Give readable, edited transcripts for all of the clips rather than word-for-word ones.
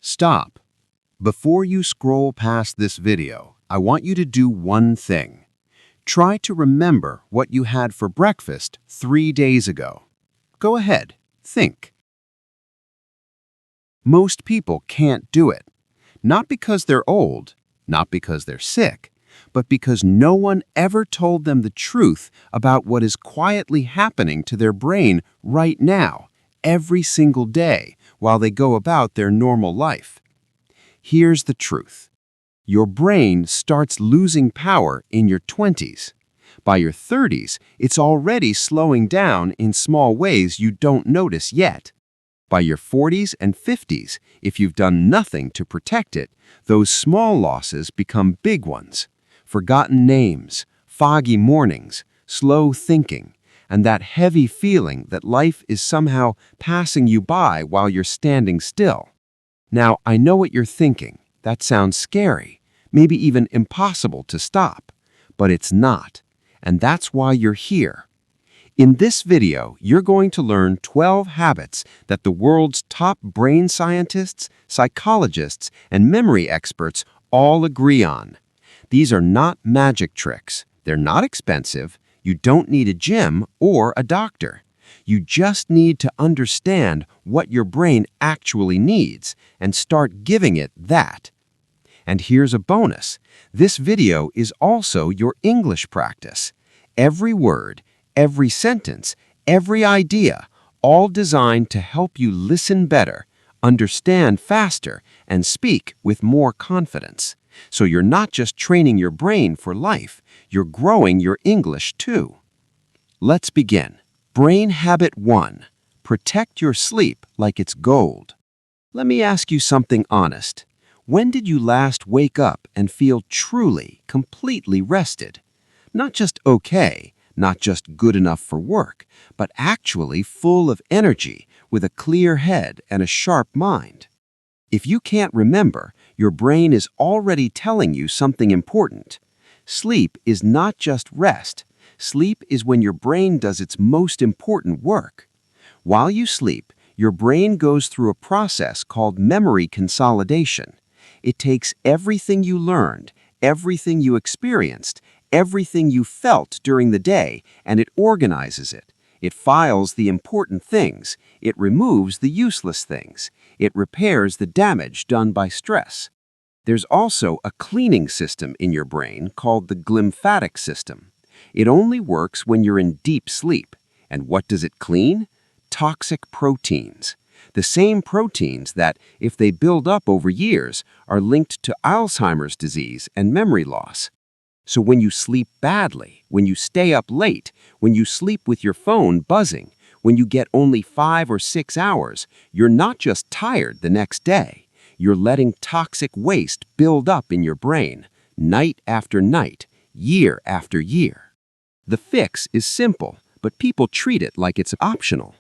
Stop. Before you scroll past this video, I want you to do one thing. Try to remember what you had for breakfast 3 days ago. Go ahead, think. Most people can't do it. Not because they're old, not because they're sick, but because no one ever told them the truth about what is quietly happening to their brain right now, every single day, while they go about their normal life. Here's the truth. Your brain starts losing power in your 20s. By your 30s, it's already slowing down in small ways you don't notice yet. By your 40s and 50s, if you've done nothing to protect it, those small losses become big ones. Forgotten names, foggy mornings, slow thinking, and that heavy feeling that life is somehow passing you by while you're standing still. Now, I know what you're thinking. That sounds scary, maybe even impossible to stop. But it's not, and that's why you're here. In this video, you're going to learn 12 habits that the world's top brain scientists, psychologists, and memory experts all agree on. These are not magic tricks. They're not expensive. You don't need a gym or a doctor. You just need to understand what your brain actually needs and start giving it that. And here's a bonus. This video is also your English practice. Every word, every sentence, every idea, all designed to help you listen better, understand faster, and speak with more confidence. So you're not just training your brain for life, you're growing your English too. Let's begin. Brain habit 1. Protect your sleep like it's gold. Let me ask you something honest. When did you last wake up and feel truly, completely rested? Not just okay, not just good enough for work, but actually full of energy, with a clear head and a sharp mind. If you can't remember, your brain is already telling you something important. Sleep is not just rest. Sleep is when your brain does its most important work. While you sleep, your brain goes through a process called memory consolidation. It takes everything you learned, everything you experienced, everything you felt during the day, and it organizes it. It files the important things. It removes the useless things. It repairs the damage done by stress. There's also a cleaning system in your brain called the glymphatic system. It only works when you're in deep sleep. And what does it clean? Toxic proteins. The same proteins that, if they build up over years, are linked to Alzheimer's disease and memory loss. So when you sleep badly, when you stay up late, when you sleep with your phone buzzing, when you get only 5 or 6 hours, you're not just tired the next day. You're letting toxic waste build up in your brain, night after night, year after year. The fix is simple, but people treat it like it's optional.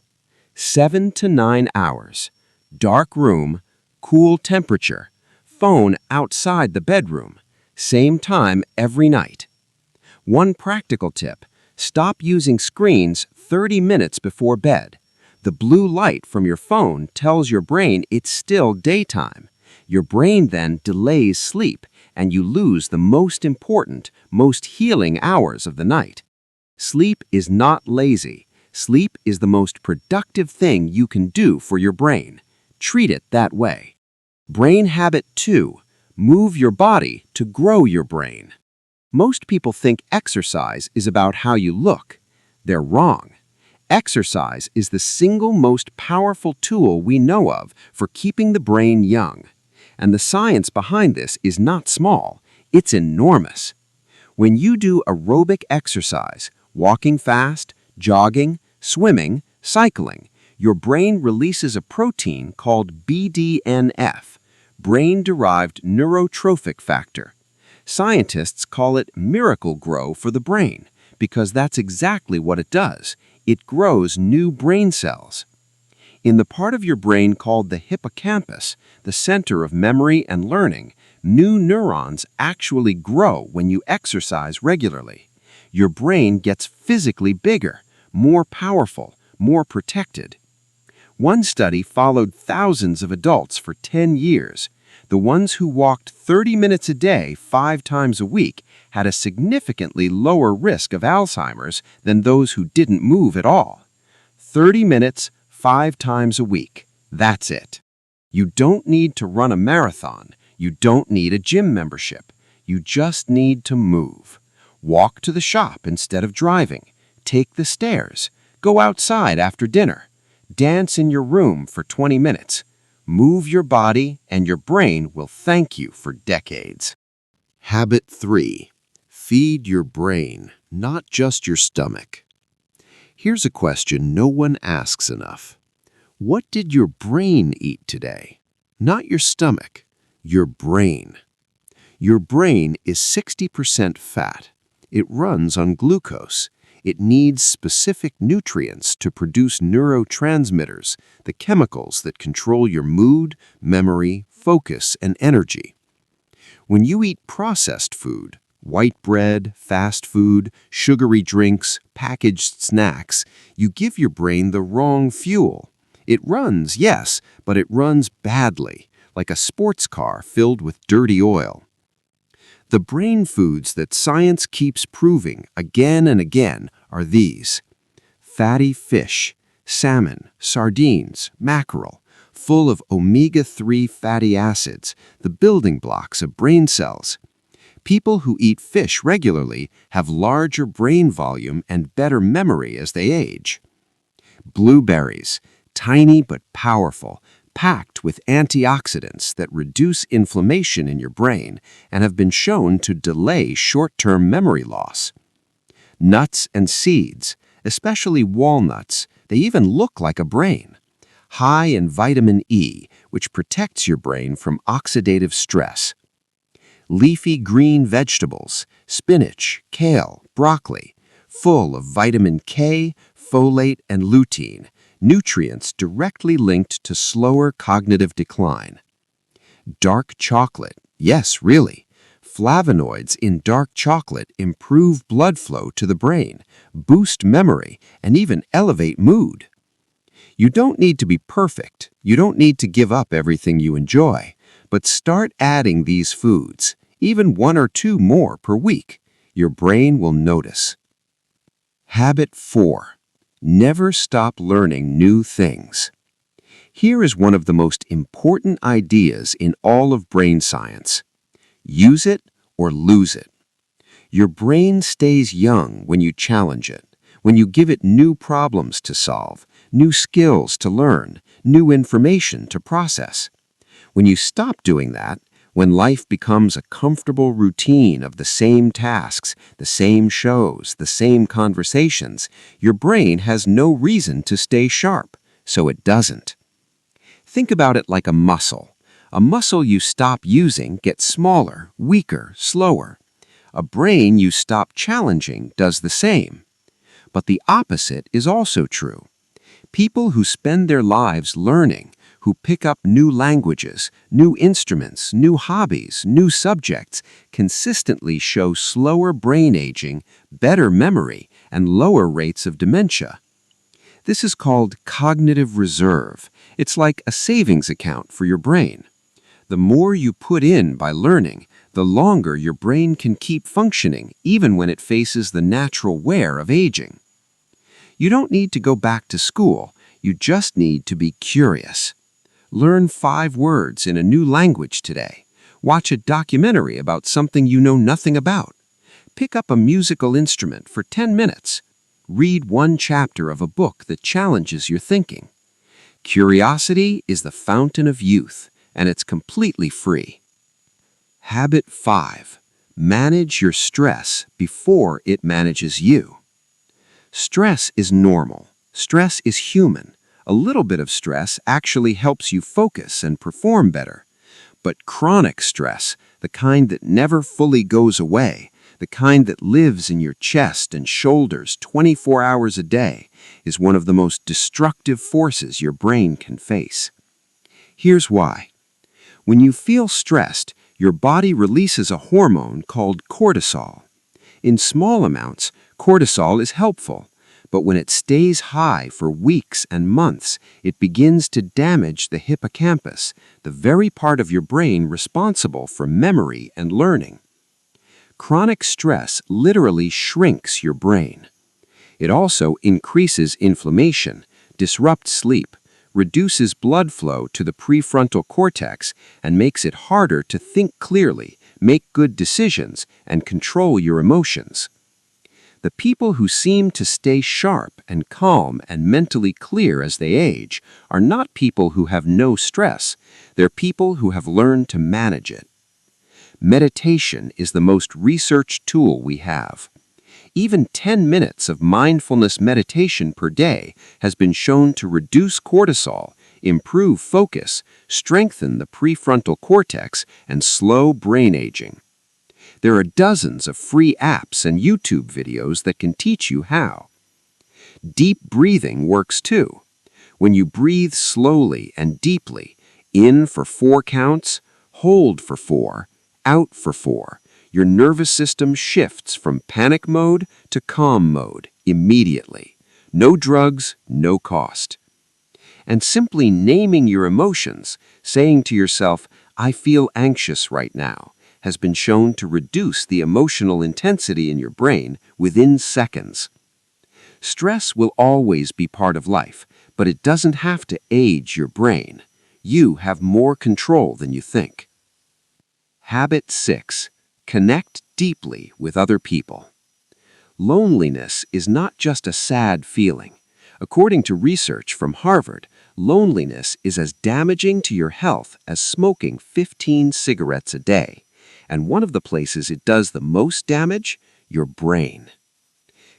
7 to 9 hours, dark room, cool temperature, phone outside the bedroom, same time every night. One practical tip: stop using screens 30 minutes before bed. The blue light from your phone tells your brain it's still daytime. Your brain then delays sleep, and you lose the most important, most healing hours of the night. Sleep is not lazy. Sleep is the most productive thing you can do for your brain. Treat it that way. Brain habit 2. Move your body to grow your brain. Most people think exercise is about how you look. They're wrong. Exercise is the single most powerful tool we know of for keeping the brain young. And the science behind this is not small, it's enormous. When you do aerobic exercise, walking fast, jogging, swimming, cycling, your brain releases a protein called BDNF, brain-derived neurotrophic factor. Scientists call it miracle grow for the brain because that's exactly what it does. It grows new brain cells. In the part of your brain called the hippocampus, the center of memory and learning, new neurons actually grow when you exercise regularly. Your brain gets physically bigger, more powerful, more protected. One study followed thousands of adults for 10 years. The ones who walked 30 minutes a day, 5 times a week, had a significantly lower risk of Alzheimer's than those who didn't move at all. 30 minutes, 5 times a week. That's it. You don't need to run a marathon. You don't need a gym membership. You just need to move. Walk to the shop instead of driving. Take the stairs. Go outside after dinner. Dance in your room for 20 minutes. Move your body and your brain will thank you for decades. Habit 3. Feed your brain, not just your stomach. Here's a question no one asks enough. What did your brain eat today? Not your stomach, your brain. Your brain is 60% fat. It runs on glucose. It needs specific nutrients to produce neurotransmitters, the chemicals that control your mood, memory, focus, and energy. When you eat processed food, white bread, fast food, sugary drinks, packaged snacks, you give your brain the wrong fuel. It runs, yes, but it runs badly, like a sports car filled with dirty oil. The brain foods that science keeps proving again and again are these: fatty fish, salmon, sardines, mackerel, full of omega-3 fatty acids, the building blocks of brain cells. People who eat fish regularly have larger brain volume and better memory as they age. Blueberries, tiny but powerful, packed with antioxidants that reduce inflammation in your brain and have been shown to delay short-term memory loss. Nuts and seeds, especially walnuts, they even look like a brain. High in vitamin E, which protects your brain from oxidative stress. Leafy green vegetables, spinach, kale, broccoli, full of vitamin K, folate, and lutein, nutrients directly linked to slower cognitive decline. Dark chocolate, yes, really. Flavonoids in dark chocolate improve blood flow to the brain, boost memory, and even elevate mood. You don't need to be perfect. You don't need to give up everything you enjoy. But start adding these foods, even 1 or 2 more per week. Your brain will notice. Habit 4. Never stop learning new things. Here is one of the most important ideas in all of brain science. Use it or lose it. Your brain stays young when you challenge it, when you give it new problems to solve, new skills to learn, new information to process. When you stop doing that, when life becomes a comfortable routine of the same tasks, the same shows, the same conversations, your brain has no reason to stay sharp, so it doesn't. Think about it like a muscle. A muscle you stop using gets smaller, weaker, slower. A brain you stop challenging does the same. But the opposite is also true. People who spend their lives learning, who pick up new languages, new instruments, new hobbies, new subjects, consistently show slower brain aging, better memory, and lower rates of dementia. This is called cognitive reserve. It's like a savings account for your brain. The more you put in by learning, the longer your brain can keep functioning, even when it faces the natural wear of aging. You don't need to go back to school. You just need to be curious. Learn 5 words in a new language today. Watch a documentary about something you know nothing about. Pick up a musical instrument for 10 minutes. Read 1 chapter of a book that challenges your thinking. Curiosity is the fountain of youth, and it's completely free. Habit 5. Manage your stress before it manages you. Stress is normal. Stress is human. A little bit of stress actually helps you focus and perform better. But chronic stress, the kind that never fully goes away, the kind that lives in your chest and shoulders 24 hours a day, is one of the most destructive forces your brain can face. Here's why. When you feel stressed, your body releases a hormone called cortisol. In small amounts, cortisol is helpful, But when it stays high for weeks and months, it begins to damage the hippocampus, the very part of your brain responsible for memory and learning. Chronic stress literally shrinks your brain. It also increases inflammation, disrupts sleep, reduces blood flow to the prefrontal cortex, and makes it harder to think clearly, make good decisions, and control your emotions. The people who seem to stay sharp and calm and mentally clear as they age are not people who have no stress. They're people who have learned to manage it. Meditation is the most researched tool we have. Even 10 minutes of mindfulness meditation per day has been shown to reduce cortisol, improve focus, strengthen the prefrontal cortex, and slow brain aging. There are dozens of free apps and YouTube videos that can teach you how. Deep breathing works too. When you breathe slowly and deeply, in for 4 counts, hold for 4, out for 4, your nervous system shifts from panic mode to calm mode immediately. No drugs, no cost. And simply naming your emotions, saying to yourself, "I feel anxious right now," has been shown to reduce the emotional intensity in your brain within seconds. Stress will always be part of life, but it doesn't have to age your brain. You have more control than you think. Habit 6. Connect deeply with other people. Loneliness is not just a sad feeling. According to research from Harvard, loneliness is as damaging to your health as smoking 15 cigarettes a day. And one of the places it does the most damage, your brain.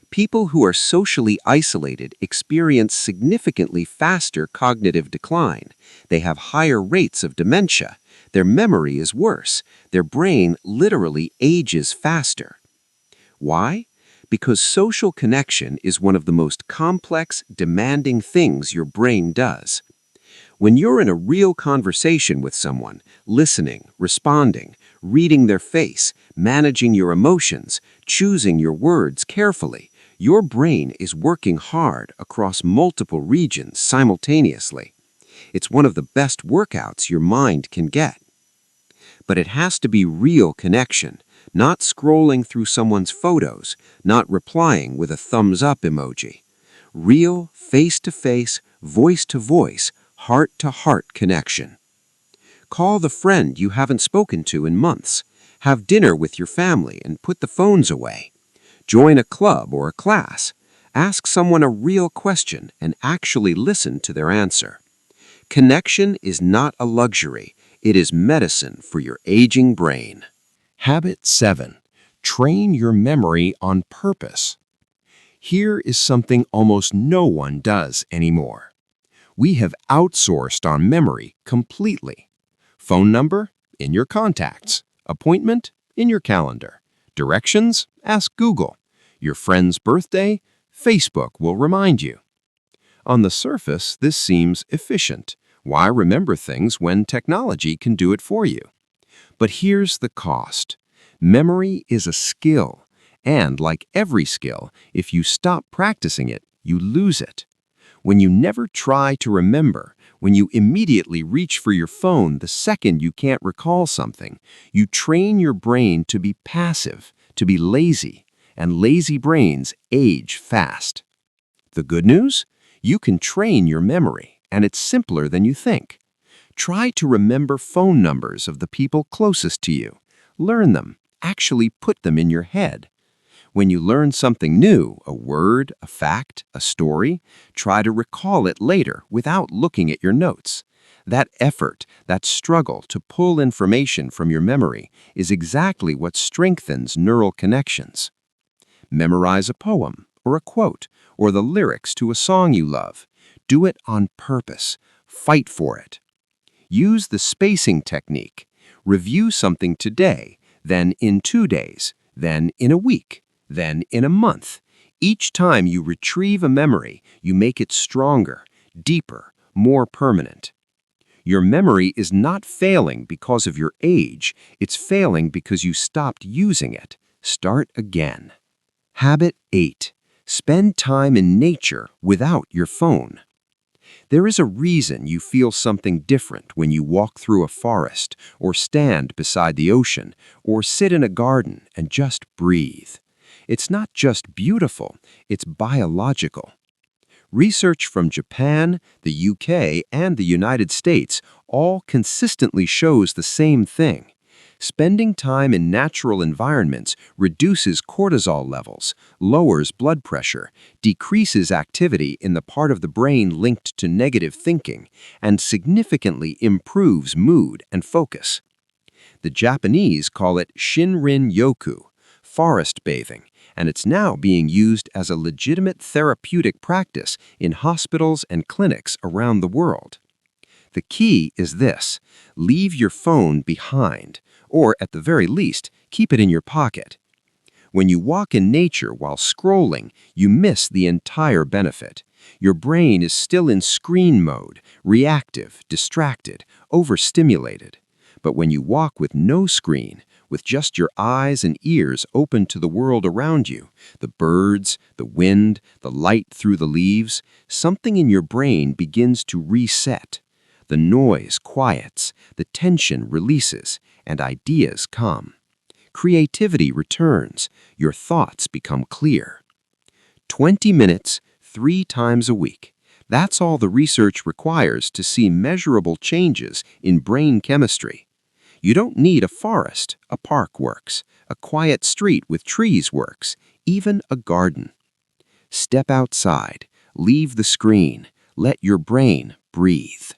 People who are socially isolated experience significantly faster cognitive decline. They have higher rates of dementia. Their memory is worse. Their brain literally ages faster. Why? Because social connection is one of the most complex, demanding things your brain does. When you're in a real conversation with someone, listening, responding, reading their face, managing your emotions, choosing your words carefully, your brain is working hard across multiple regions simultaneously. It's one of the best workouts your mind can get. But it has to be real connection, not scrolling through someone's photos, not replying with a thumbs up emoji. Real, face-to-face, voice-to-voice, heart-to-heart connection. Call the friend you haven't spoken to in months. Have dinner with your family and put the phones away. Join a club or a class. Ask someone a real question and actually listen to their answer. Connection is not a luxury. It is medicine for your aging brain. Habit 7. Train your memory on purpose. Here is something almost no one does anymore. We have outsourced on memory completely. Phone number? In your contacts. Appointment? In your calendar. Directions? Ask Google. Your friend's birthday? Facebook will remind you. On the surface, this seems efficient. Why remember things when technology can do it for you? But here's the cost. Memory is a skill, and like every skill, if you stop practicing it, you lose it. When you never try to remember, when you immediately reach for your phone the second you can't recall something, you train your brain to be passive, to be lazy, and lazy brains age fast. The good news? You can train your memory, and it's simpler than you think. Try to remember phone numbers of the people closest to you. Learn them. Actually put them in your head. When you learn something new, a word, a fact, a story, try to recall it later without looking at your notes. That effort, that struggle to pull information from your memory is exactly what strengthens neural connections. Memorize a poem, or a quote, or the lyrics to a song you love. Do it on purpose. Fight for it. Use the spacing technique. Review something today, then in 2 days, then in a week, then in a month. Each time you retrieve a memory, you make it stronger, deeper, more permanent. Your memory is not failing because of your age. It's failing because you stopped using it. Start again. Habit 8. Spend time in nature without your phone. There is a reason you feel something different when you walk through a forest, or stand beside the ocean, or sit in a garden and just breathe. It's not just beautiful, it's biological. Research from Japan, the UK, and the United States all consistently shows the same thing. Spending time in natural environments reduces cortisol levels, lowers blood pressure, decreases activity in the part of the brain linked to negative thinking, and significantly improves mood and focus. The Japanese call it Shinrin-yoku, forest bathing, and it's now being used as a legitimate therapeutic practice in hospitals and clinics around the world. The key is this: leave your phone behind, or at the very least, keep it in your pocket. When you walk in nature while scrolling, you miss the entire benefit. Your brain is still in screen mode, reactive, distracted, overstimulated. But when you walk with no screen, with just your eyes and ears open to the world around you, the birds, the wind, the light through the leaves, something in your brain begins to reset. The noise quiets, the tension releases, and ideas come. Creativity returns, your thoughts become clear. 20 minutes, 3 times a week. That's all the research requires to see measurable changes in brain chemistry. You don't need a forest, a park works. A quiet street with trees works, even a garden. Step outside, leave the screen, let your brain breathe.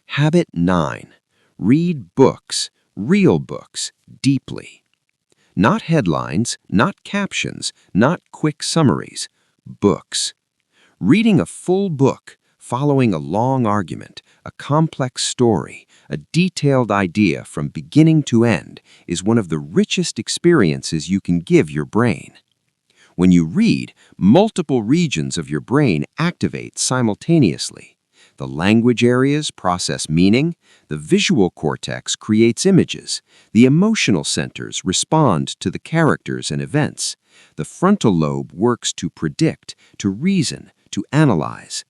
Habit 9. Read books, real books, deeply. Not headlines, not captions, not quick summaries. Books. Reading a full book, following a long argument, a complex story, a detailed idea from beginning to end, is one of the richest experiences you can give your brain. When you read, multiple regions of your brain activate simultaneously. The language areas process meaning, the visual cortex creates images, the emotional centers respond to the characters and events, the frontal lobe works to predict, to reason, to analyze.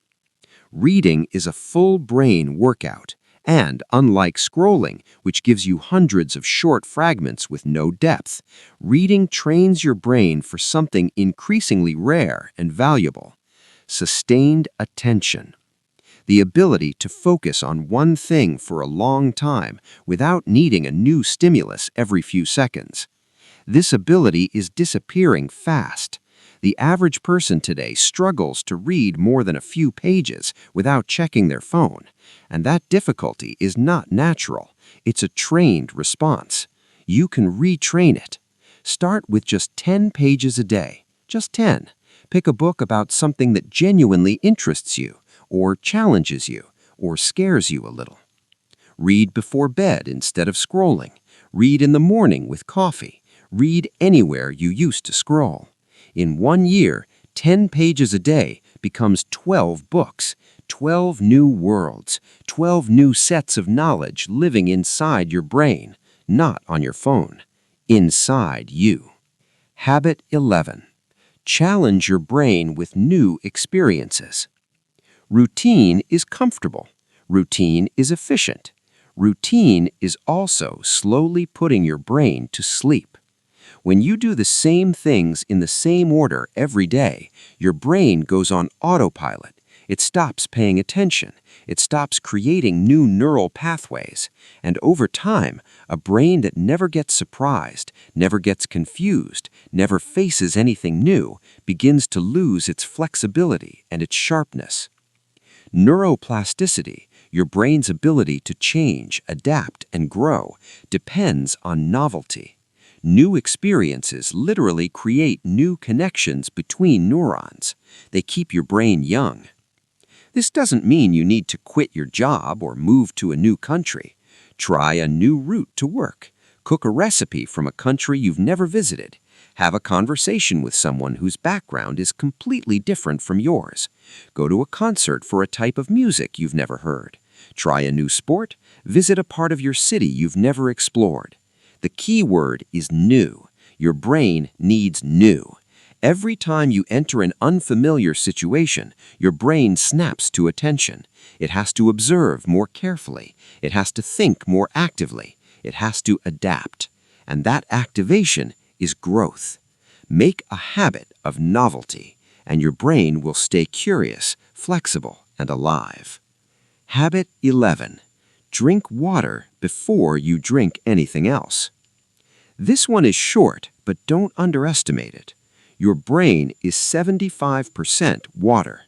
Reading is a full brain workout, and unlike scrolling, which gives you hundreds of short fragments with no depth, reading trains your brain for something increasingly rare and valuable: sustained attention. The ability to focus on one thing for a long time without needing a new stimulus every few seconds. This ability is disappearing fast. The average person today struggles to read more than a few pages without checking their phone, and that difficulty is not natural. It's a trained response. You can retrain it. Start with just 10 pages a day. Just 10. Pick a book about something that genuinely interests you, or challenges you, or scares you a little. Read before bed instead of scrolling. Read in the morning with coffee. Read anywhere you used to scroll. In 1 year, 10 pages a day becomes 12 books, 12 new worlds, 12 new sets of knowledge living inside your brain, not on your phone, inside you. Habit 11. Challenge your brain with new experiences. Routine is comfortable. Routine is efficient. Routine is also slowly putting your brain to sleep. When you do the same things in the same order every day, your brain goes on autopilot. It stops paying attention. It stops creating new neural pathways. And over time, a brain that never gets surprised, never gets confused, never faces anything new, begins to lose its flexibility and its sharpness. Neuroplasticity, your brain's ability to change, adapt, and grow, depends on novelty. New experiences literally create new connections between neurons. They keep your brain young. This doesn't mean you need to quit your job or move to a new country. Try a new route to work. Cook a recipe from a country you've never visited. Have a conversation with someone whose background is completely different from yours. Go to a concert for a type of music you've never heard. Try a new sport. Visit a part of your city you've never explored. The key word is new. Your brain needs new. Every time you enter an unfamiliar situation, your brain snaps to attention. It has to observe more carefully. It has to think more actively. It has to adapt. And that activation is growth. Make a habit of novelty, and your brain will stay curious, flexible, and alive. Habit 11. Drink water before you drink anything else. This one is short, but don't underestimate it. Your brain is 75% water.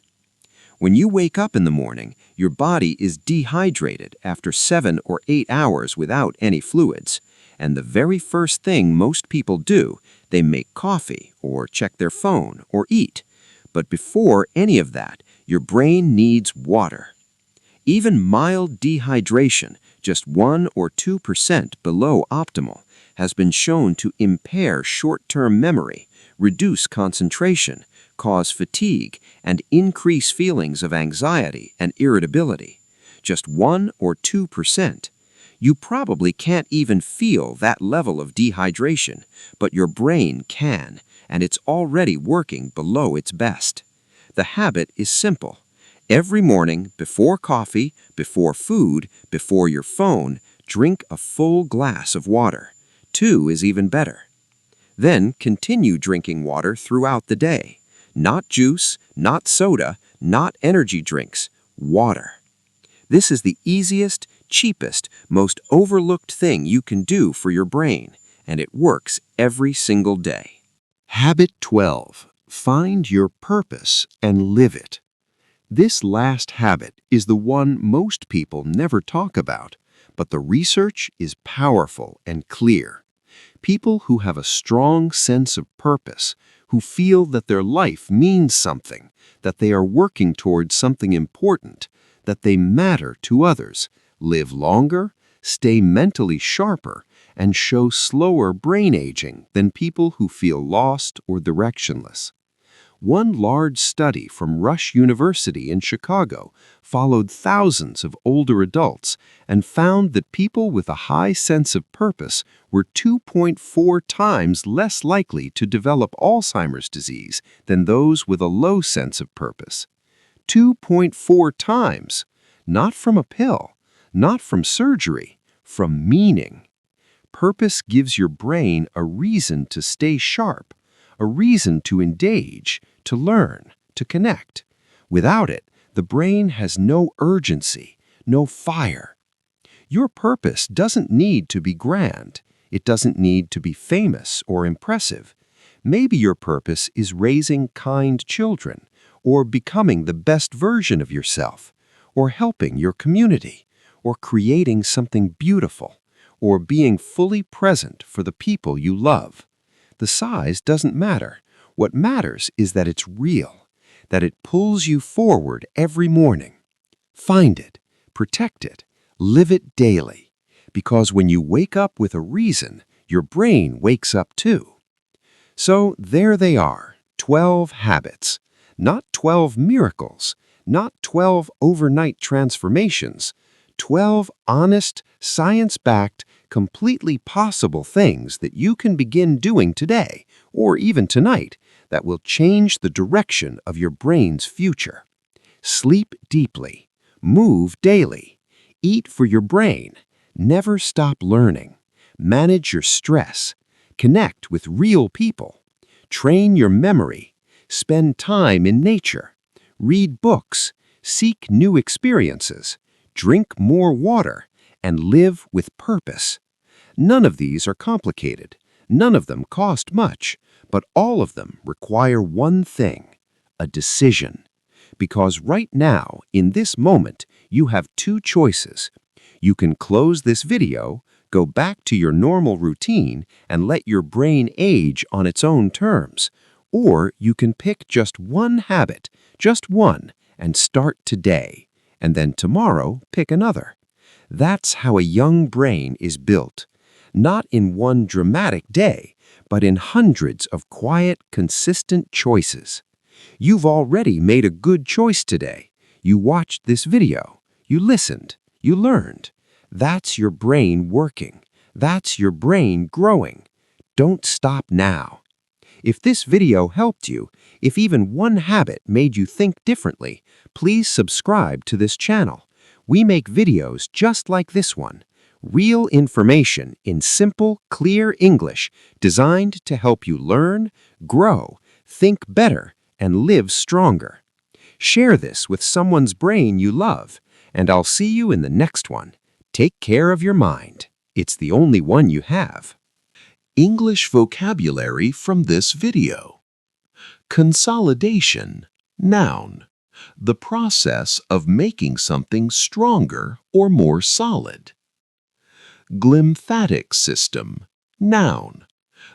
When you wake up in the morning, your body is dehydrated after 7 or 8 hours without any fluids. And the very first thing most people do, they make coffee or check their phone or eat. But before any of that, your brain needs water. Even mild dehydration, just 1 or 2% below optimal, has been shown to impair short-term memory, reduce concentration, cause fatigue, and increase feelings of anxiety and irritability. Just 1 or 2%. You probably can't even feel that level of dehydration, but your brain can, and it's already working below its best. The habit is simple. Every morning, before coffee, before food, before your phone, drink a full glass of water. 2 is even better. Then continue drinking water throughout the day. Not juice, not soda, not energy drinks, water. This is the easiest, cheapest, most overlooked thing you can do for your brain, and it works every single day. Habit 12. Find your purpose and live it. This last habit is the one most people never talk about, but the research is powerful and clear. People who have a strong sense of purpose, who feel that their life means something, that they are working towards something important, that they matter to others, live longer, stay mentally sharper, and show slower brain aging than people who feel lost or directionless. One large study from Rush University in Chicago followed thousands of older adults and found that people with a high sense of purpose were 2.4 times less likely to develop Alzheimer's disease than those with a low sense of purpose. 2.4 times, not from a pill, not from surgery, from meaning. Purpose gives your brain a reason to stay sharp, a reason to engage, to learn, to connect. Without it, the brain has no urgency, no fire. Your purpose doesn't need to be grand. It doesn't need to be famous or impressive. Maybe your purpose is raising kind children, or becoming the best version of yourself, or helping your community, or creating something beautiful, or being fully present for the people you love. The size doesn't matter. What matters is that it's real, that it pulls you forward every morning. Find it, protect it, live it daily, because when you wake up with a reason, your brain wakes up too. So there they are, 12 habits, not 12 miracles, not 12 overnight transformations, 12 honest, science-backed, completely possible things that you can begin doing today, or even tonight, that will change the direction of your brain's future. Sleep deeply, move daily, eat for your brain, never stop learning, manage your stress, connect with real people, train your memory, spend time in nature, read books, seek new experiences, drink more water, and live with purpose. None of these are complicated. None of them cost much, but all of them require one thing, a decision. Because right now, in this moment, you have 2 choices. You can close this video, go back to your normal routine, and let your brain age on its own terms. Or you can pick just one habit, just one, and start today. And then tomorrow, pick another. That's how a young brain is built. Not in one dramatic day, but in hundreds of quiet, consistent choices. You've already made a good choice today. You watched this video. You listened. You learned. That's your brain working. That's your brain growing. Don't stop now. If this video helped you, if even one habit made you think differently, please subscribe to this channel. We make videos just like this one. Real information in simple, clear English designed to help you learn, grow, think better, and live stronger. Share this with someone's brain you love, and I'll see you in the next one. Take care of your mind. It's the only one you have. English vocabulary from this video. Consolidation, noun. The process of making something stronger or more solid. Glymphatic system, noun.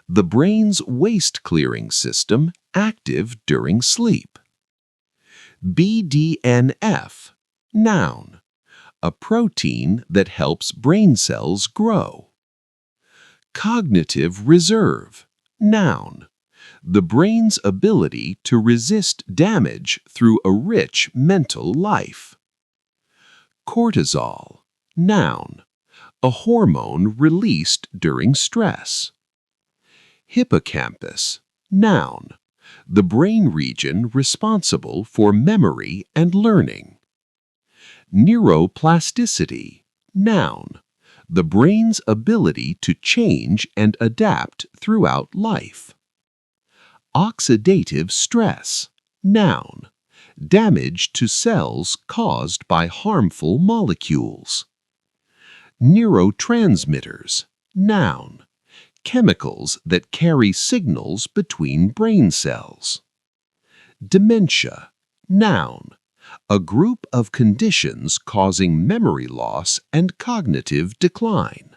The brain's waste-clearing system active during sleep. BDNF, noun. A protein that helps brain cells grow. Cognitive reserve, noun. The brain's ability to resist damage through a rich mental life. Cortisol, noun. A hormone released during stress. Hippocampus, noun. The brain region responsible for memory and learning. Neuroplasticity, noun. The brain's ability to change and adapt throughout life. Oxidative stress, noun. Damage to cells caused by harmful molecules. Neurotransmitters, noun. Chemicals that carry signals between brain cells. Dementia, noun. A group of conditions causing memory loss and cognitive decline.